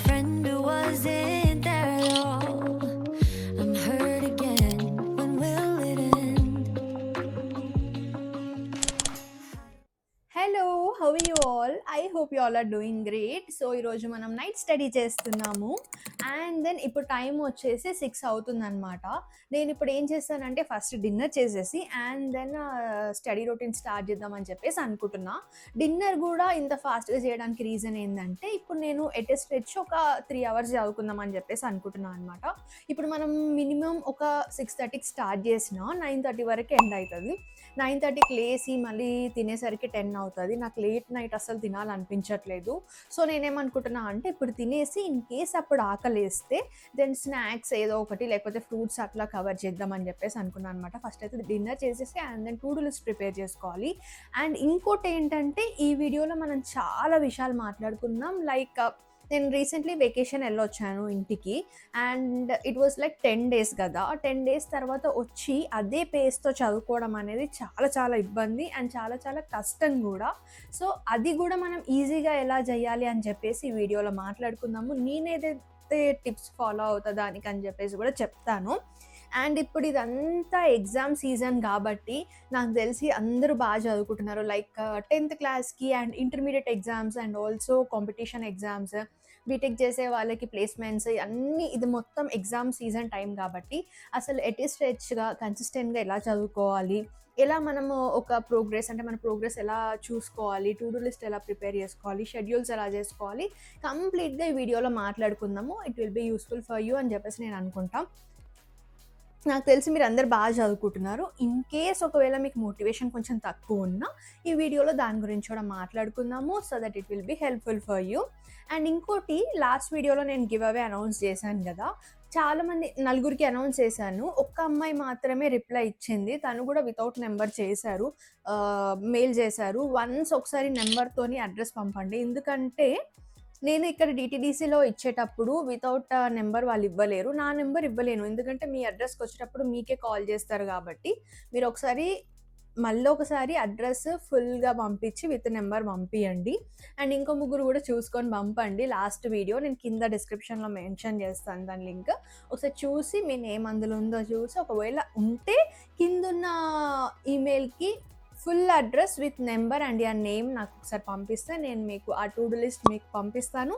friend who wasn't there at all. I'm hurt again. When will it end? Hello, how you all? I hope you all are doing great. So ఈరోజు మనం night study చేస్తున్నాము. And then ఇప్పుడు time వచ్చేసి 6 అవుతుందన్నమాట. నేను ఇప్పుడు ఏం చేస్తానంటే ఫస్ట్ డిన్నర్ చేసేసి and then study routine start చేద్దామని చెప్పేసి అనుకుంటున్నా. డిన్నర్ కూడా ఇంత ఫాస్ట్గా చేయడానికి రీజన్ ఏంటంటే ఇప్పుడు నేను ఎటెస్ట్ వచ్చి ఒక 3 అవర్స్ చదువుకుందాం అని చెప్పేసి అనుకుంటున్నాను అనమాట. ఇప్పుడు మనం మినిమం ఒక 6:30కి స్టార్ట్ చేసిన 9:30 వరకు ఎండ్ అవుతుంది. 9:30కి లేసి మళ్ళీ తినేసరికి 10 అవుతుంది. నాకు లేట్ నైట్ అస్సలు తినాలనిపించట్లేదు. సో నేనేమనుకుంటున్నా అంటే ఇప్పుడు తినేసి ఇన్ కేస్ అప్పుడు ఆకలేస్తే దెన్ స్నాక్స్ ఏదో ఒకటి లేకపోతే ఫ్రూట్స్ అట్లా కవర్ చేద్దామని చెప్పేసి అనుకున్నాను అనమాట. ఫస్ట్ అయితే డిన్నర్ చేసేసి and then to do list prepare చేసుకోవాలి. అండ్ ఇంకోటి ఏంటంటే ఈ వీడియోలో మనం చాలా విషయాలు మాట్లాడుకున్నాం. లైక్ నేను రీసెంట్లీ వెకేషన్ వెళ్ళొచ్చాను ఇంటికి. And it was like 10 days కదా. 10 డేస్ తర్వాత వచ్చి అదే పేస్తో చదువుకోవడం అనేది చాలా చాలా ఇబ్బంది అండ్ చాలా చాలా కష్టం కూడా. సో అది కూడా మనం ఈజీగా ఎలా చేయాలి అని చెప్పేసి ఈ వీడియోలో మాట్లాడుకుందాము. నేనేదైతే టిప్స్ ఫాలో అవుతా దానికి అని చెప్పేసి కూడా చెప్తాను. అండ్ ఇప్పుడు ఇదంతా ఎగ్జామ్ సీజన్ కాబట్టి నాకు తెలిసి అందరూ బాగా చదువుకుంటున్నారు. లైక్ 10th క్లాస్కి and intermediate exams and also competition exams, B Tech చేసే వాళ్ళకి ప్లేస్మెంట్స్ అన్నీ ఇది మొత్తం ఎగ్జామ్ సీజన్ టైం కాబట్టి అసలు ఎటిస్ట్రెచ్గా కన్సిస్టెంట్గా ఎలా చదువుకోవాలి, ఎలా మనము ఒక ప్రోగ్రెస్ అంటే మన ప్రోగ్రెస్ ఎలా చూసుకోవాలి, టు డూ లిస్ట్ ఎలా ప్రిపేర్ చేసుకోవాలి, షెడ్యూల్స్ ఎలా చేసుకోవాలి, కంప్లీట్గా ఈ వీడియోలో మాట్లాడుకుందాము. It will be useful for you అని చెప్పేసి నేను అనుకుంటాను. నాకు తెలిసి మీరు అందరు బాగా చదువుకుంటున్నారు. ఇన్ కేస్ ఒకవేళ మీకు మోటివేషన్ కొంచెం తక్కువ ఉన్నా ఈ వీడియోలో దాని గురించి కూడా మాట్లాడుకుందాము. So that it will be helpful for you. And ఇంకోటి, లాస్ట్ వీడియోలో నేను గివ్ అవే అనౌన్స్ చేశాను కదా. చాలామంది నలుగురికి అనౌన్స్ చేశాను. ఒక్క అమ్మాయి మాత్రమే రిప్లై ఇచ్చింది. తను కూడా వితౌట్ నెంబర్ చేశారు, మెయిల్ చేశారు. వన్స్ ఒకసారి నెంబర్తోని అడ్రస్ పంపండి. ఎందుకంటే నేను ఇక్కడ డిటీడీసీలో ఇచ్చేటప్పుడు వితౌట్ నెంబర్ వాళ్ళు ఇవ్వలేరు. నా నెంబర్ ఇవ్వలేను. ఎందుకంటే మీ అడ్రస్కి వచ్చేటప్పుడు మీకే కాల్ చేస్తారు కాబట్టి మీరు ఒకసారి అడ్రస్ ఫుల్గా పంపించి విత్ నెంబర్ పంపించండి. అండ్ ఇంకో ముగ్గురు కూడా చూసుకొని పంపండి. లాస్ట్ వీడియో నేను కింద డిస్క్రిప్షన్లో మెన్షన్ చేస్తాను దాని లింక్. ఒకసారి చూసి మీ నేమ్ అందులో ఉందో చూసి ఒకవేళ ఉంటే కిందున్న ఈమెయిల్కి full address with number and ఆ నేమ్ నాకు ఒకసారి పంపిస్తే నేను మీకు ఆ టు డూ లిస్ట్ మీకు పంపిస్తాను.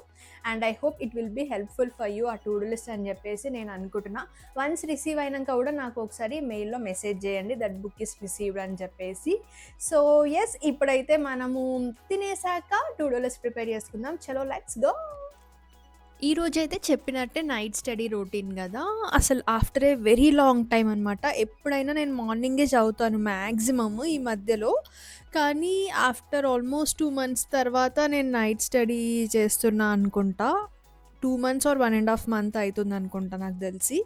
And I hope it will be helpful for you ఆ టు డూ లిస్ట్ అని చెప్పేసి నేను అనుకుంటున్నా. వన్స్ రిసీవ్ అయినాక కూడా నాకు ఒకసారి మెయిల్లో మెసేజ్ చేయండి దట్ బుక్ ఇస్ రిసీవ్డ్ అని చెప్పేసి. సో ఎస్, ఇప్పుడైతే మనము తినేసాక టు డూ లిస్ట్ ప్రిపేర్ చేసుకుందాం. చలో లెట్స్ గో. ఈరోజైతే చెప్పినట్టే నైట్ స్టడీ రొటీన్ కదా. అసలు after a very long time అనమాట. ఎప్పుడైనా నేను మార్నింగే చదువుతాను మ్యాక్సిమమ్ ఈ మధ్యలో. కానీ ఆఫ్టర్ ఆల్మోస్ట్ 2 మంత్స్ తర్వాత నేను నైట్ స్టడీ చేస్తున్నా అనుకుంటా. 2 మంత్స్ ఆర్ 1.5 మంత్ అవుతుంది అనుకుంటా నాకు తెలిసి.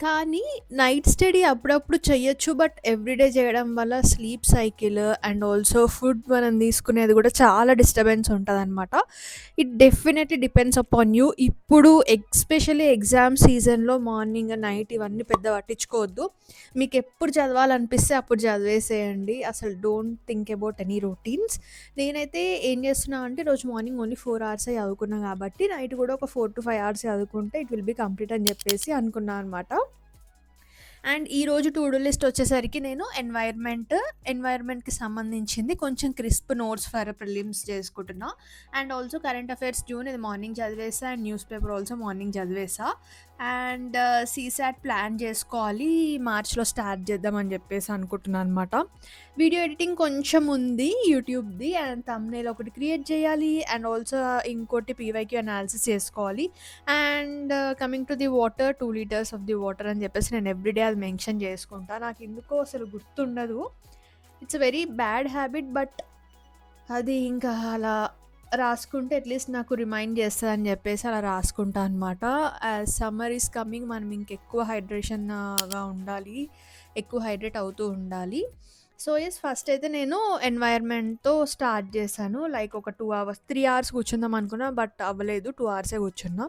కానీ నైట్ స్టడీ అప్పుడప్పుడు చెయ్యొచ్చు. బట్ ఎవ్రీడే చేయడం వల్ల sleep cycle and also food మనం తీసుకునేది కూడా చాలా డిస్టర్బెన్స్ ఉంటుందన్నమాట. It definitely depends upon you. ఇప్పుడు ఎస్పెషల్లీ ఎగ్జామ్ సీజన్లో మార్నింగ్ నైట్ ఇవన్నీ పెద్ద పట్టించుకోవద్దు. మీకు ఎప్పుడు చదవాలనిపిస్తే అప్పుడు చదివేసేయండి. అసలు don't think about any routines. నేనైతే ఏం చేస్తున్నా అంటే రోజు మార్నింగ్ ఓన్లీ 4 hours చదువుకున్నా కాబట్టి నైట్ కూడా ఒక 4 to 5 hours చదువుకుంటే ఇట్ విల్ బీ కంప్లీట్ అని చెప్పేసి అనుకున్నాను అనమాట. అండ్ ఈరోజు టు డూ లిస్ట్ వచ్చేసరికి నేను ఎన్వైర్మెంట్కి సంబంధించింది కొంచెం క్రిస్ప్ నోట్స్ ఫర్ ప్రిలిమ్స్ చేసుకుంటున్నా. And also current affairs June ఇది మార్నింగ్ చదివేసా and news paper also morning చదివేసా. అండ్ సీసాట్ ప్లాన్ చేసుకోవాలి, మార్చ్లో స్టార్ట్ చేద్దామని చెప్పేసి అనుకుంటున్నాను అనమాట. వీడియో ఎడిటింగ్ కొంచెం ఉంది యూట్యూబ్ది అండ్ థంబ్నెయిల్ ఒకటి క్రియేట్ చేయాలి అండ్ ఆల్సో ఇంకోటి పీవైక్యూ అనాలిసిస్ చేసుకోవాలి. And coming to the water 2 liters of the water అని చెప్పేసి నేను ఎవ్రీడే అది మెన్షన్ చేసుకుంటా. నాకు ఎందుకో అసలు గుర్తుండదు. It's very bad habit. But అది ఇంకా అలా రాసుకుంటే అట్లీస్ట్ నాకు రిమైండ్ చేస్తుంది అని చెప్పేసి అలా రాసుకుంటా అనమాట. సమ్మర్ ఈస్ కమింగ్, మనం ఇంకెక్కువ హైడ్రేషన్గా ఉండాలి, ఎక్కువ హైడ్రేట్ అవుతూ ఉండాలి. సో ఎస్, ఫస్ట్ అయితే నేను ఎన్వైర్మెంట్తో స్టార్ట్ చేశాను. లైక్ ఒక 2 hours 3 hours కూర్చుందాం అనుకున్నా బట్ అవ్వలేదు, 2 hours కూర్చున్నా.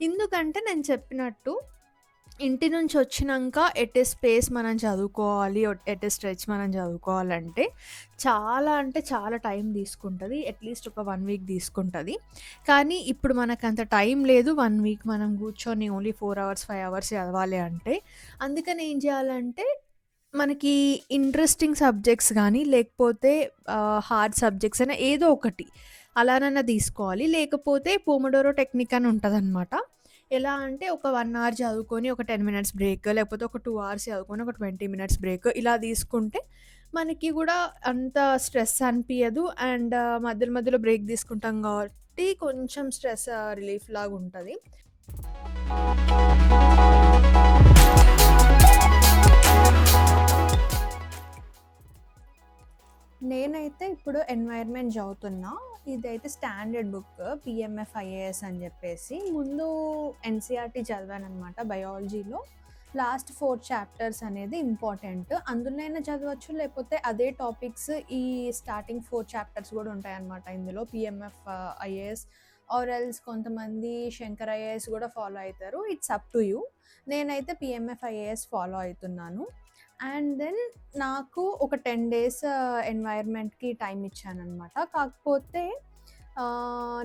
ఎందుకంటే నేను చెప్పినట్టు ఇంటి నుంచి వచ్చినంక ఎట్ ఎ స్పేస్ మనం చదువుకోవాలి. ఎట్ ఎ స్ట్రెచ్ మనం చదువుకోవాలంటే చాలా అంటే చాలా టైం తీసుకుంటది. అట్‌లీస్ట్ ఒక 1 వీక్ తీసుకుంటది. కానీ ఇప్పుడు మనకంత టైం లేదు. 1 వీక్ మనం కూర్చొని ఓన్లీ 4 అవర్స్, 5 అవర్స్ చదవాలి అంటే. అందుకని ఏం చేయాలంటే మనకి ఇంట్రెస్టింగ్ సబ్జెక్ట్స్ గానీ, లేకపోతే హార్డ్ సబ్జెక్ట్స్ అయినా ఏదో ఒకటి అలానన్నా తీసుకోవాలి. లేకపోతే పోమోడోరో టెక్నిక్ అని ఉంటదనమాట. ఎలా అంటే ఒక 1 అవర్ చదువుకొని ఒక 10 మినిట్స్ బ్రేక్, లేకపోతే ఒక 2 అవర్స్ చదువుకొని ఒక 20 మినిట్స్ బ్రేక్ ఇలా తీసుకుంటే మనకి గూడా అంత స్ట్రెస్ అనిపియదు. అండ్ మధ్యలో మధ్యలో బ్రేక్ తీసుకుంటాం కాబట్టి కొంచెం స్ట్రెస్ రిలీఫ్ లాగుంటది. నేనైతే ఇప్పుడు ఎన్వైర్న్‌మెంట్ చదువుతున్నా. ఇదైతే స్టాండర్డ్ బుక్ పీఎంఎఫ్ ఐఏఎస్ అని చెప్పేసి. ముందు ఎన్‌సీఈఆర్‌టీ చదివాననమాట బయాలజీలో. లాస్ట్ 4 చాప్టర్స్ అనేది ఇంపార్టెంట్. అందులోనైనా చదవచ్చు, లేకపోతే అదే టాపిక్స్ ఈ స్టార్టింగ్ 4 చాప్టర్స్ కూడా ఉంటాయన్నమాట ఇందులో పీఎంఎఫ్ ఐఏఎస్ ఆర్ ఎల్స్ కొంతమంది శంకర్ ఐఏఎస్ కూడా ఫాలో అయితారు. It's up to you. నేనైతే PMF IAS follow అయితున్నాను. And then నాకు ఒక 10 డేస్ ఎన్వైర్న్‌మెంట్‌కి టైమ్ ఇచ్చాననమాట. కాకపోతే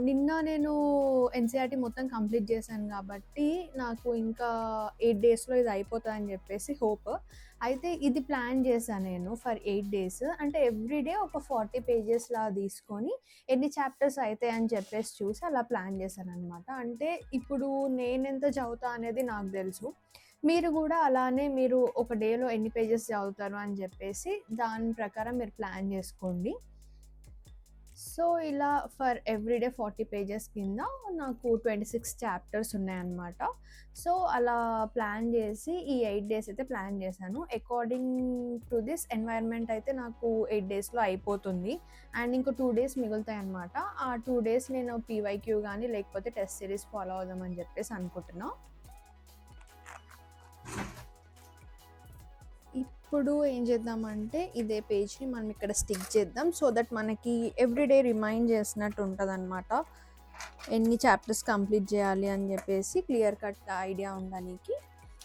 నిన్న నేను ఎన్‌సీఈఆర్‌టీ మొత్తం కంప్లీట్ చేశాను గాబట్టి, నాకు ఇంకా 8 డేస్‌లో ఇది అయిపోతదని జెప్పేసి హోప్. అయితే ఇది ప్లాన్ చేశా నేను ఫర్ 8 డేస్. అంటే ఎవ్రీ డే ఒక 40 పేజెస్‌లా తీసుకొని ఎన్ని చాప్టర్స్ అయితాయని చెప్పేసి చూసి అలా ప్లాన్ చేశాననమాట. అంటే ఇప్పుడు నేనెంత చదువుతా అనేది నాకు తెలుసు. మీరు గూడా అలానే మీరు ఒక డేలో ఎన్ని పేజెస్ చదువుతారు అని జెప్పేసి దాని ప్రకారం మీరు ప్లాన్ జేసుకోండి. సో, ఇలా ఫర్ ఎవ్రీ డే 40 పేజెస్ కింద నాకు 26 చాప్టర్స్ ఉన్నాయన్నమాట. సో, అలా ప్లాన్ జేసి ఈ 8 డేస్ అయితే ప్లాన్ జేశాను. అకార్డింగ్ టు దిస్ ఎన్వైర్న్‌మెంట్ అయితే నాకు 8 డేస్‌లో అయిపోతుంది. అండ్ ఇంకో 2 డేస్ మిగులుతాయన్నమాట. ఆ 2 డేస్ నేను పీవైక్యూ గానీ, లేకపోతే టెస్ట్ సిరీస్ ఫాలో అవుదామని జెప్పేసి అనుకుంటున్నా. ఇప్పుడు ఏం చేద్దామంటే ఇదే పేజ్‌ని మనం ఇక్కడ స్టిక్ చేద్దాం. సో దట్ మనకి ఎవ్రీడే రిమైండ్ చేసినట్టు ఉంటదనమాట. ఎన్ని చాప్టర్స్ కంప్లీట్ చేయాలి అని చెప్పేసి క్లియర్ కట్ ఐడియా ఉండడానికి.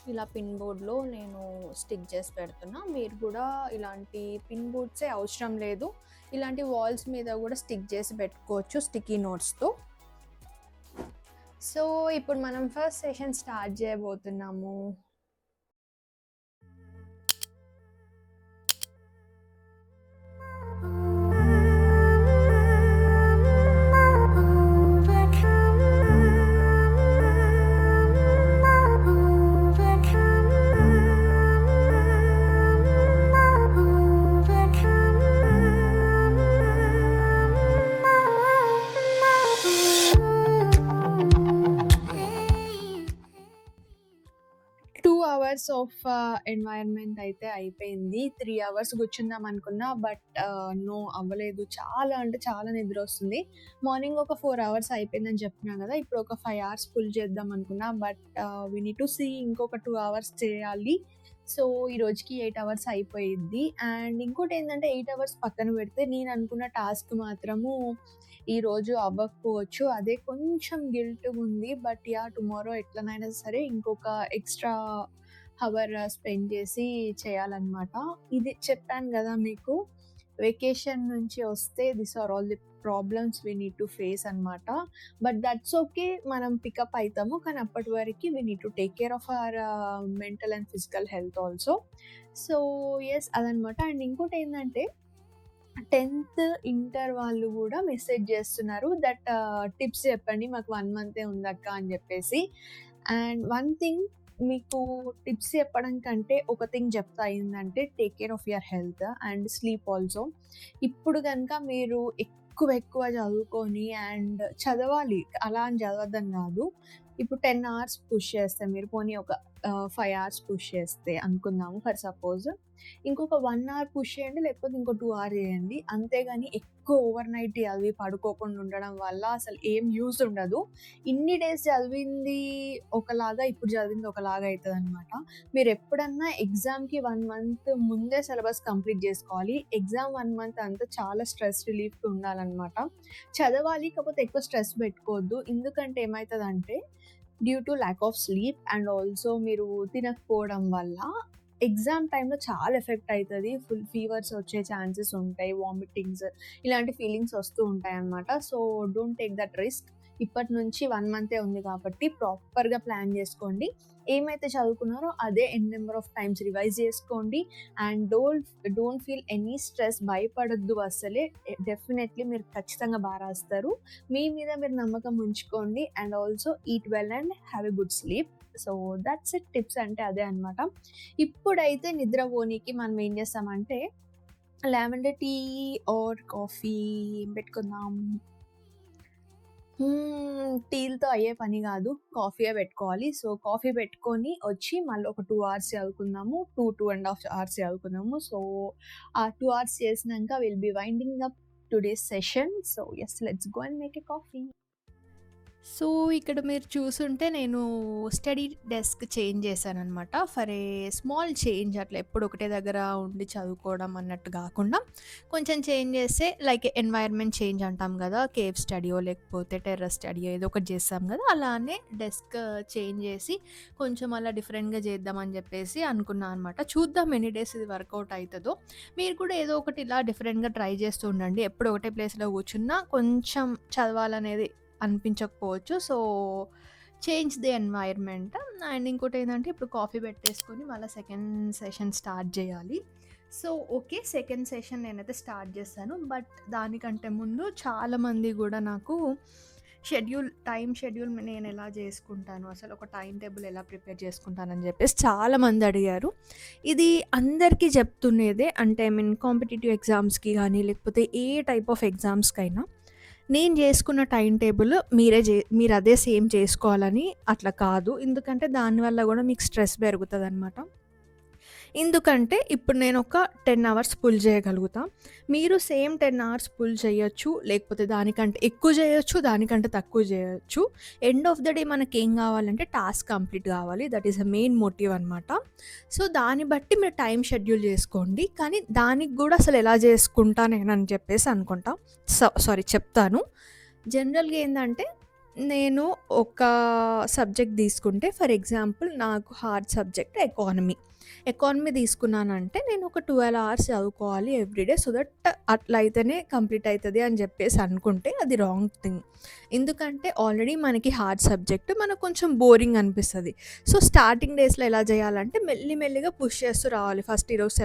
ఇలా పిన్ బోర్డ్‌లో నేను స్టిక్ చేసి పెడుతున్నా. మీరు కూడా ఇలాంటి పిన్ బోర్డ్సే అవసరం లేదు. ఇలాంటి వాల్స్ మీద కూడా స్టిక్ చేసి పెట్టుకోవచ్చు స్టిక్కీ నోట్స్‌తో. సో ఇప్పుడు మనం ఫస్ట్ సెషన్ స్టార్ట్ చేయబోతున్నాము. అవర్స్ ఆఫ్ ఎన్వైర్న్మెంట్ అయితే అయిపోయింది. 3 అవర్స్ కూర్చుందాం అనుకున్నా. బట్ నో అవ్వలేదు. చాలా అంటే చాలా నిద్ర వస్తుంది. మార్నింగ్ ఒక 4 అవర్స్ అయిపోయిందని చెప్పినా కదా! ఇప్పుడు ఒక 5 అవర్స్ ఫుల్ చేద్దాం అనుకున్నా. But we need to see ఇంకొక 2 అవర్స్ చేయాలి. సో, ఈ రోజుకి 8 అవర్స్ అయిపోయిద్ది. అండ్ ఇంకోటి ఏంటంటే 8 అవర్స్ పక్కన పెడితే నేను అనుకున్న టాస్క్ మాత్రము ఈరోజు అవ్వకపోవచ్చు. అదే కొంచెం గిల్ట్‌గా ఉంది. But yeah! టుమారో ఎట్లనైనా సరే ఇంకొక ఎక్స్‌ట్రా హవర్ స్పెండ్ చేసి చేయాలన్నమాట. ఇది చెప్పాను గదా మీకు. వెకేషన్ నుంచి వస్తే these are all the problems we need to face అన్నమాట. But that's okay. మనం పికప్ అయితాము. కానీ అప్పటి వరకి we need to take care of our mental and physical health also. So, yes అదనమాట. అండ్ ఇంకోటేందంటే 10థ్, ఇంటర్ వాళ్ళు గూడా మెసేజ్ జేస్తున్నారు దట్ టిప్స్ చెప్పండి మాకు 1 మంతే ఉందక్క అని జెప్పేసి. అండ్ వన్ థింగ్ మీకు టిప్స్ చెప్పడం కంటే ఒక థింగ్ చెప్తా ఏందంటే take care of your health and sleep also. ఇప్పుడు గనుక మీరు ఎక్కువ చదువుకొని అండ్ చదవాలి. అలా అని చదవద్దని గాదు. ఇప్పుడు 10 అవర్స్ పుష్ చేస్తే మీరు పోనీ ఒక 5 అవర్స్ పుష్ చేస్తే అనుకుందాము ఫర్ సపోజ్. ఇంకొక 1 అవర్ పుష్ చేయండి. లేకపోతే ఇంకో 2 అవర్ చేయండి. అంతేగాని ఎక్కువ ఓవర్ నైట్ చదివి పడుకోకుండా ఉండడం వల్ల అసలు ఏం యూజ్ ఉండదు. ఇన్ని డేస్ చదివింది ఒకలాగా, ఇప్పుడు చదివింది ఒకలాగా అయితదనమాట. మీరెప్పుడన్నా ఎగ్జామ్‌కి 1 మంత్ ముందే సిలబస్ కంప్లీట్ జేసుకోవాలి. ఎగ్జామ్ 1 మంత్ అంతా చాలా స్ట్రెస్ రిలీఫ్‌గా ఉండాలనమాట. చదవాలి కాకపోతే ఎక్కువ స్ట్రెస్ పెట్టుకోవద్దు. ఎందుకంటే ఏమైతదంటే due to lack of sleep and also మీరు తినకపోవడం వల్ల ఎగ్జామ్ టైంలో చాలా ఎఫెక్ట్ అవుతుంది. ఫుల్ ఫీవర్స్ వచ్చే ఛాన్సెస్ ఉంటాయి, వామిటింగ్స్ ఇలాంటి ఫీలింగ్స్ వస్తూ ఉంటాయి అన్నమాట. So don't take that risk. ఇప్పటి నుంచి 1 మంతే ఉంది కాబట్టి ప్రాపర్గా ప్లాన్ చేసుకోండి. ఏమైతే చదువుకున్నారో అదే ఎన్ నెంబర్ ఆఫ్ టైమ్స్ రివైజ్ చేసుకోండి. And don't feel any stress, భయపడొద్దు అసలే. డెఫినెట్లీ మీరు ఖచ్చితంగా బాగా రాస్తారు. మీ మీద మీరు నమ్మకం ఉంచుకోండి and also eat well and have a good sleep. So that's it. Tips అంటే అదే అనమాట. ఇప్పుడైతే నిద్రపోనీకి మనం ఏం చేస్తామంటే లావెండర్ టీ ఆర్ కాఫీ ఏం పెట్టుకుందాం. టీలతో అయ్యే పని కాదు, కాఫీయే పెట్టుకోవాలి. సో కాఫీ పెట్టుకొని వచ్చి మళ్ళీ ఒక 2 అవర్స్ చదువుకుందాము. 2.5 అవర్స్ చదువుకుందాము. సో ఆ 2 అవర్స్ చేసినాక will be winding up today's session. So yes, let's go and make a coffee. So ఇక్కడ మీరు చూసుంటే నేను స్టడీ డెస్క్ చేంజ్ చేశాననమాట. ఫర్ ఏ స్మాల్ చేంజ్, అట్లా ఎప్పుడు ఒకటే దగ్గర ఉండి చదువుకోవడం అన్నట్టు కాకుండా కొంచెం చేంజ్ చేస్తే, లైక్ ఎన్వైర్న్మెంట్ చేంజ్ అంటాం కదా, కేవ్ స్టడీయో లేకపోతే టెర్రస్ స్టడీయో ఏదో ఒకటి చేస్తాం కదా, అలానే డెస్క్ చేంజ్ చేసి కొంచెం అలా డిఫరెంట్గా చేద్దామని చెప్పేసి అనుకున్నాను అనమాట. చూద్దాం ఎన్ని డేస్ ఇది వర్కౌట్ అవుతుందో. మీరు కూడా ఏదో ఒకటి ఇలా డిఫరెంట్గా ట్రై చేస్తూ ఉండండి. ఎప్పుడు ఒకటే ప్లేస్లో కూర్చున్నా కొంచెం చదవాలనేది అనిపించకపోవచ్చు. So change the environment. And ఇంకోటి ఏంటంటే ఇప్పుడు కాఫీ పెట్టేసుకొని మళ్ళీ సెకండ్ సెషన్ స్టార్ట్ చేయాలి. సో ఓకే, సెకండ్ సెషన్ నేనైతే స్టార్ట్ చేస్తాను. బట్ దానికంటే ముందు చాలామంది కూడా నాకు టైం షెడ్యూల్ నేను ఎలా చేసుకుంటాను, అసలు ఒక టైం టేబుల్ ఎలా ప్రిపేర్ చేసుకుంటానని చెప్పేసి చాలామంది అడిగారు. ఇది అందరికీ చెప్తున్నదే, అంటే కాంపిటేటివ్ ఎగ్జామ్స్కి కానీ లేకపోతే ఏ టైప్ ఆఫ్ ఎగ్జామ్స్కైనా నేను చేసుకున్న టైం టేబుల్ మీరు అదే సేమ్ చేసుకోవాలని అట్లా కాదు. ఎందుకంటే దానివల్ల కూడా మీకు స్ట్రెస్ పెరుగుతుంది అనమాట. ఎందుకంటే ఇప్పుడు నేను ఒక 10 అవర్స్ పుల్ చేయగలుగుతా, మీరు సేమ్ 10 అవర్స్ పుల్ చేయొచ్చు, లేకపోతే దానికంటే ఎక్కువ చేయొచ్చు, దానికంటే తక్కువ చేయొచ్చు. ఎండ్ ఆఫ్ ద డే మనకి ఏం కావాలంటే టాస్క్ కంప్లీట్ కావాలి. That is the main motive అనమాట. సో దాన్ని బట్టి మీరు టైం షెడ్యూల్ చేసుకోండి. కానీ దానికి కూడా అసలు ఎలా చేసుకుంటా నేనని చెప్పేసి అనుకుంటా, చెప్తాను. జనరల్గా ఏంటంటే నేను ఒక సబ్జెక్ట్ తీసుకుంటే, ఫర్ ఎగ్జాంపుల్ నాకు హార్డ్ సబ్జెక్ట్ ఎకానమీ తీసుకున్నానంటే నేను ఒక 12 అవర్స్ చదువుకోవాలి ఎవ్రీడే. సో దట్ అట్లా అయితేనే కంప్లీట్ అవుతుంది అని చెప్పేసి అనుకుంటే అది రాంగ్ థింగ్. ఎందుకంటే ఆల్రెడీ మనకి హార్డ్ సబ్జెక్ట్ మనకు కొంచెం బోరింగ్ అనిపిస్తుంది. సో స్టార్టింగ్ డేస్లో ఎలా చేయాలంటే మెల్లిమెల్లిగా పుష్ చేస్తూ రావాలి. ఫస్ట్ ఈరోజు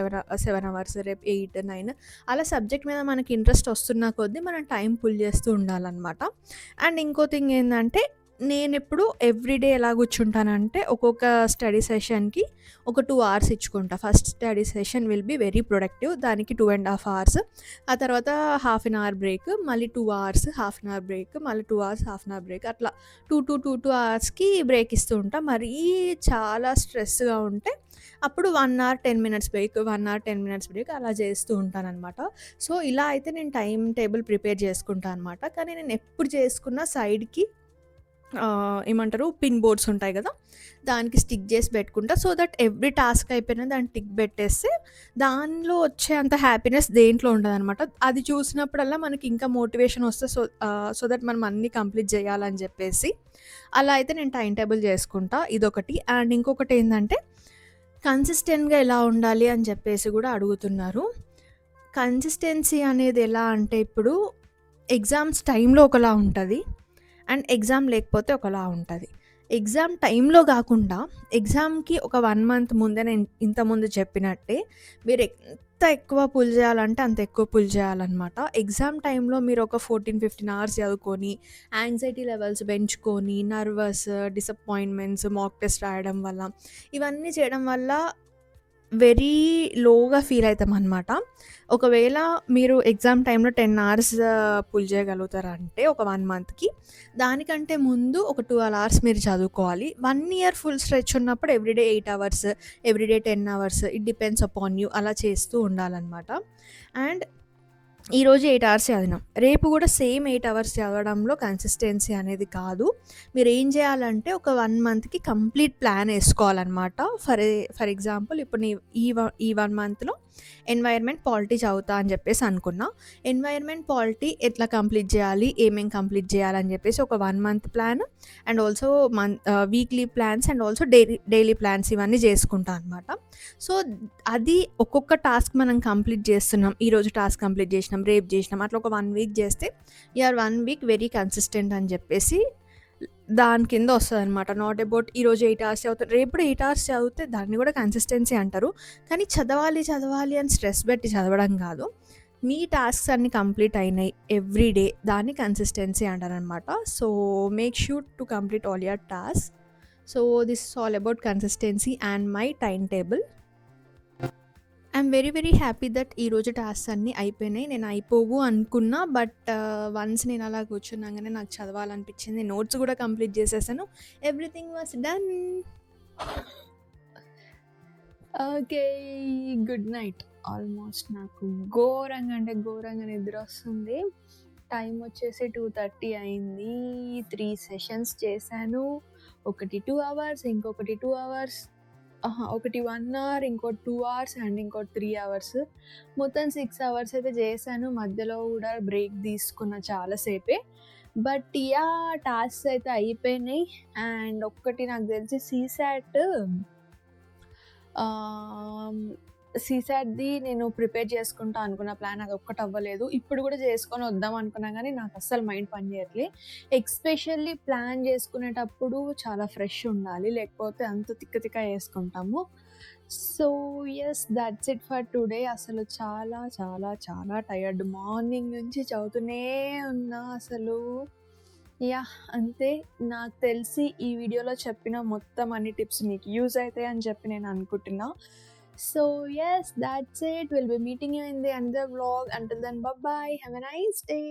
7 అవర్స్, రేపు 8, 9 అలా సబ్జెక్ట్ మీద మనకి ఇంట్రెస్ట్ వస్తున్న కొద్దీ మనం టైం పుల్ చేస్తూ ఉండాలన్నమాట. అండ్ ఇంకో థింగ్ ఏంటంటే, నేను ఎప్పుడు ఎవ్రీడే ఎలా కూర్చుంటానంటే ఒక్కొక్క స్టడీ సెషన్కి ఒక 2 అవర్స్ ఇచ్చుకుంటా. First study session will be very productive, దానికి 2.5 అవర్స్. ఆ తర్వాత హాఫ్ అన్ అవర్ బ్రేక్, మళ్ళీ 2 hours half an hour break, మళ్ళీ 2 hours half an hour break, అట్లా 2 అవర్స్కి బ్రేక్ ఇస్తూ ఉంటా. మరీ చాలా స్ట్రెస్గా ఉంటే అప్పుడు 1 hour 10 minutes break, 1 hour 10 minutes break అలా చేస్తూ ఉంటానన్నమాట. సో ఇలా అయితే నేను టైం టేబుల్ ప్రిపేర్ చేసుకుంటాను అనమాట. కానీ నేను ఎప్పుడు చేసుకున్న సైడ్కి ఏమంటారు, పిన్ బోర్డ్స్ ఉంటాయి కదా, దానికి స్టిక్ చేసి పెట్టుకుంటా. సో దట్ ఎవ్రీ టాస్క్ అయిపోయినా దాన్ని టిక్ పెట్టేస్తే దానిలో వచ్చే అంత హ్యాపీనెస్ దేంట్లో ఉండదు అనమాట. అది చూసినప్పుడల్లా మనకి ఇంకా మోటివేషన్ వస్తే సో దట్ మనం అన్నీ కంప్లీట్ చేయాలని చెప్పేసి అలా అయితే నేను టైం టేబుల్ చేసుకుంటా. ఇదొకటి. అండ్ ఇంకొకటి ఏంటంటే, కన్సిస్టెంట్గా ఎలా ఉండాలి అని చెప్పేసి కూడా అడుగుతున్నారు. కన్సిస్టెన్సీ అనేది ఎలా అంటే, ఇప్పుడు ఎగ్జామ్స్ టైంలో ఒకలా ఉంటుంది అండ్ ఎగ్జామ్ లేకపోతే ఒకలా ఉంటుంది. ఎగ్జామ్ టైంలో కాకుండా ఎగ్జామ్కి ఒక 1 మంత్ ముందే నేను ఇంతకుముందు చెప్పినట్టే మీరు ఎంత ఎక్కువ పుల్ చేయాలంటే అంత ఎక్కువ పుల్ చేయాలన్నమాట. ఎగ్జామ్ టైంలో మీరు ఒక 14-15 అవర్స్ చదువుకొని యాంగ్జైటీ లెవెల్స్ పెంచుకొని నర్వస్, డిసప్పాయింట్మెంట్స్, మాక్ టెస్ట్ రాయడం వల్ల, ఇవన్నీ చేయడం వల్ల వెరీ లోగా ఫీల్ అవుతాం అనమాట. ఒకవేళ మీరు ఎగ్జామ్ టైంలో 10 అవర్స్ పుల్ చేయగలుగుతారంటే ఒక 1 మంత్కి, దానికంటే ముందు ఒక 12 అవర్స్ మీరు చదువుకోవాలి. 1 ఇయర్ ఫుల్ స్ట్రెచ్ ఉన్నప్పుడు everyday 8 hours, everyday 10 hours, it depends upon you, అలా చేస్తూ ఉండాలన్నమాట. అండ్ ఈరోజు 8 అవర్స్ చదివినాం. రేపు కూడా సేమ్ 8 అవర్స్ చదవడంలో కన్సిస్టెన్సీ అనేది కాదు. మీరేం చేయాలంటే ఒక 1 మంత్‌కి కంప్లీట్ ప్లాన్ ఏసుకోవాలనమాట. ఫర్ ఎగ్జాంపుల్ ఇప్పుడు ఈ 1 మంత్‌లో ఎన్వైర్న్‌మెంట్ పాలిటీ చదువుతా అని చెప్పేసి అనుకున్నా. ఎన్వైర్న్‌మెంట్ పాలిటీ ఎట్లా కంప్లీట్ చేయాలి? ఏమేం కంప్లీట్ చేయాలని చెప్పేసి ఒక 1 month plan and also weekly plans and also daily plans ఇవన్నీ చేసుకుంటా అనమాట. సో, అది ఒక్కొక్క టాస్క్ మనం కంప్లీట్ చేస్తున్నాం. ఈరోజు టాస్క్ కంప్లీట్ చేసినాం, రేపు చేసినాం. అట్లా ఒక 1 వీక్ చేస్తే you are 1 week very consistent అని చెప్పేసి దాని కింద వస్తదనమాట. నాట్ అబౌట్ ఈరోజు 8 అవర్స్ చదువుతారు, రేపు కూడా 8 అవర్స్ చదివితే దాన్ని కూడా కన్సిస్టెన్సీ అంటారు. కానీ చదవాలి అని స్ట్రెస్ పెట్టి చదవడం కాదు. మీ టాస్క్స్ అన్నీ కంప్లీట్ అయినాయి ఎవ్రీ డే, దాన్ని కన్సిస్టెన్సీ అంటారనమాట. So, make sure to complete all your task. So, this is all about consistency and my time table. I'm very happy that ఈరోజు టాస్క్స్ అన్నీ అయిపోయినాయి. నేను అయిపోవు అనుకున్నా, బట్ వన్స్ నేను అలా కూర్చున్నాగానే నాకు చదవాలనిపించింది. నోట్స్ కూడా కంప్లీట్ చేసేసాను. Everything was done. Okay, good night. Almost నాకు ఘోరంగా అంటే ఘోరంగా నిద్ర వస్తుంది. టైం వచ్చేసి 2:30 అయింది. 3 సెషన్స్ చేశాను. ఒకటి 2 అవర్స్, ఇంకొకటి 2 అవర్స్, ఒకటి 1 అవర్, ఇంకోటి 2 అవర్స్ అండ్ ఇంకోటి 3 అవర్స్. మొత్తం 6 అవర్స్ అయితే చేశాను. మధ్యలో కూడా బ్రేక్ తీసుకున్న చాలాసేపే. బట్ టాస్క్స్ అయితే అయిపోయినాయి. అండ్ ఒక్కటి నాకు తెలిసి సీసాట్‌ది నేను ప్రిపేర్ చేసుకుంటా అనుకున్న ప్లాన్ అదొక్కటి అవ్వలేదు. ఇప్పుడు కూడా చేసుకొని వద్దాం అనుకున్నా కానీ నాకు అస్సలు మైండ్ పని చేయట్లే. ఎస్పెషల్లీ ప్లాన్ చేసుకునేటప్పుడు చాలా ఫ్రెష్ ఉండాలి, లేకపోతే అంత తిక్క చేసుకుంటాము. So yes, that's it for today. అసలు చాలా చాలా చాలా టయర్డ్. మార్నింగ్ నుంచి చదువుతూనే ఉన్నా అసలు. అంతే. నాకు తెలిసి ఈ వీడియోలో చెప్పిన మొత్తం అన్ని టిప్స్ మీకు యూజ్ అవుతాయని చెప్పి నేను అనుకుంటున్నా. So yes, that's it. We'll be meeting you in the another vlog. Until then, bye bye. Have a nice day.